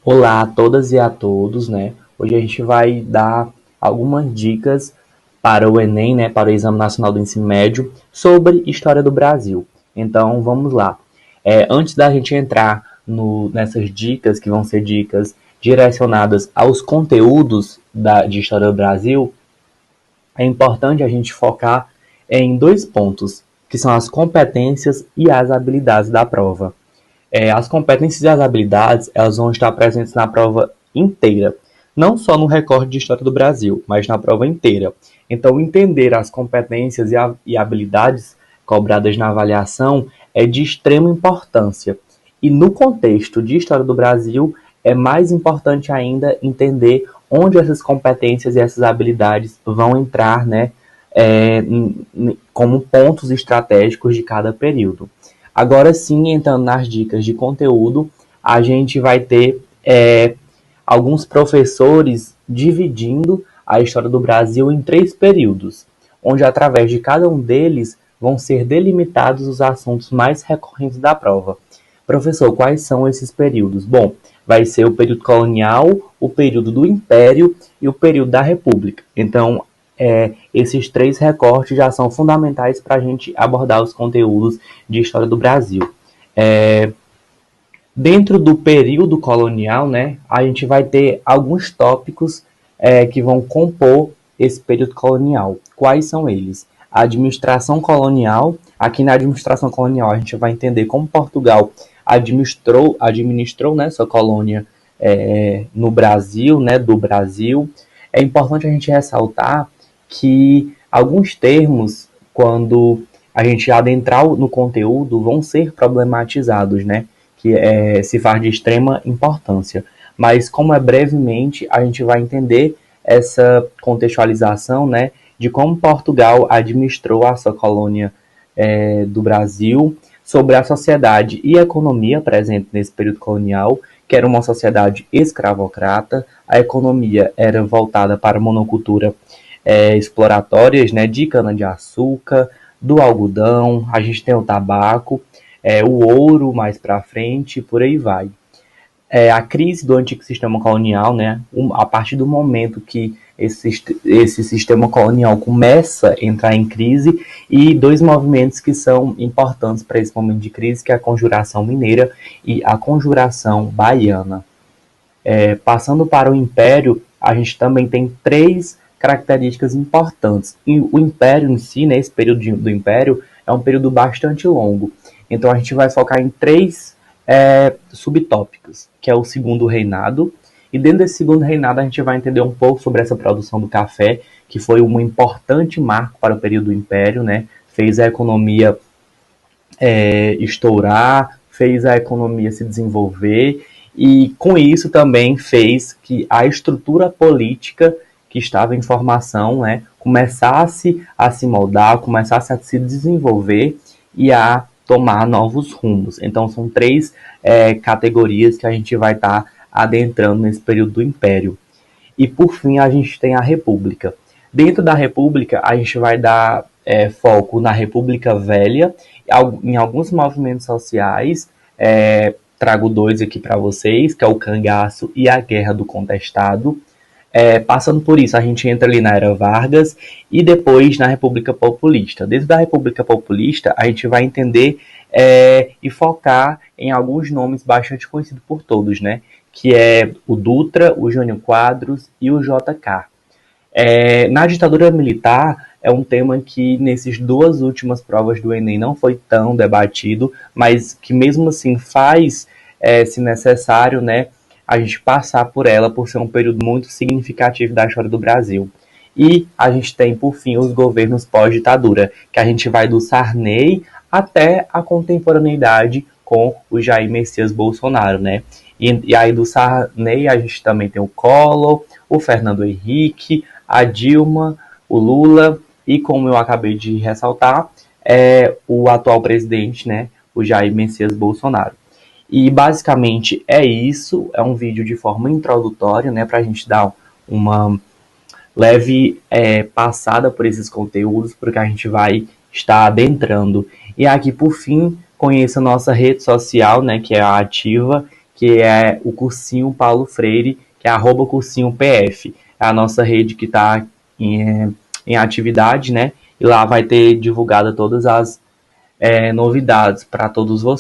Olá a todas e a todos, né? Hoje a gente vai dar algumas dicas para o Enem, né, para o Exame Nacional do Ensino Médio, sobre História do Brasil. Então, vamos lá. Antes da gente entrar nessas dicas, que vão ser dicas direcionadas aos conteúdos de História do Brasil, é importante a gente focar em dois pontos, que são as competências e as habilidades da prova. As competências e as habilidades, elas vão estar presentes na prova inteira, não só no recorte de História do Brasil, mas na prova inteira. Então, entender as competências e habilidades cobradas na avaliação é de extrema importância. E no contexto de História do Brasil, é mais importante ainda entender onde essas competências e essas habilidades vão entrar, né, como pontos estratégicos de cada período. Agora sim, entrando nas dicas de conteúdo, a gente vai ter alguns professores dividindo a história do Brasil em três períodos, onde através de cada um deles vão ser delimitados os assuntos mais recorrentes da prova. Professor, quais são esses períodos? Bom, vai ser o período colonial, o período do Império e o período da República. Então, esses três recortes já são fundamentais para a gente abordar os conteúdos de história do Brasil. É, Dentro do período colonial, né, a gente vai ter alguns tópicos que vão compor esse período colonial. Quais são eles? A administração colonial. Aqui na administração colonial a gente vai entender como Portugal administrou, né, sua colônia no Brasil, né, do Brasil. É importante a gente ressaltar que alguns termos, quando a gente adentrar no conteúdo, vão ser problematizados, né? Que se faz de extrema importância. Mas, como é brevemente, a gente vai entender essa contextualização, né, de como Portugal administrou a sua colônia do Brasil, sobre a sociedade e a economia presente nesse período colonial, que era uma sociedade escravocrata. A economia era voltada para a monocultura exploratórias, né, de cana-de-açúcar, do algodão, a gente tem o tabaco, o ouro mais para frente, por aí vai. A crise do antigo sistema colonial, né, a partir do momento que esse sistema colonial começa a entrar em crise, e dois movimentos que são importantes para esse momento de crise, que é a Conjuração Mineira e a Conjuração Baiana. Passando para o Império, a gente também tem três características importantes. E o Império em si, né, esse período do Império, é um período bastante longo. Então a gente vai focar em três subtópicos, que é o Segundo Reinado. E dentro desse Segundo Reinado a gente vai entender um pouco sobre essa produção do café, que foi um importante marco para o período do Império, né? Fez a economia estourar, fez a economia se desenvolver, e com isso também fez que a estrutura política que estava em formação, né, começasse a se moldar, começasse a se desenvolver e a tomar novos rumos. Então são três categorias que a gente vai estar adentrando nesse período do Império. E por fim a gente tem a República. Dentro da República a gente vai dar foco na República Velha, em alguns movimentos sociais. Trago dois aqui para vocês, que é o Cangaço e a Guerra do Contestado. Passando por isso, a gente entra ali na Era Vargas e depois na República Populista. Dentro da República Populista, a gente vai entender e focar em alguns nomes bastante conhecidos por todos, né? Que é o Dutra, o Jânio Quadros e o JK. Na ditadura militar, é um tema que nessas duas últimas provas do Enem não foi tão debatido, mas que mesmo assim faz, se necessário, né, a gente passar por ela, por ser um período muito significativo da história do Brasil. E a gente tem, por fim, os governos pós-ditadura, que a gente vai do Sarney até a contemporaneidade com o Jair Messias Bolsonaro, né? E aí do Sarney a gente também tem o Collor, o Fernando Henrique, a Dilma, o Lula e, como eu acabei de ressaltar, o atual presidente, né, o Jair Messias Bolsonaro. E basicamente é isso, é um vídeo de forma introdutória, né, para a gente dar uma leve passada por esses conteúdos, porque a gente vai estar adentrando. E aqui, por fim, conheça a nossa rede social, né, que é a Ativa, que é o Cursinho Paulo Freire, que é @cursinho PF. É a nossa rede que está em atividade, né? E lá vai ter divulgada todas as novidades para todos vocês.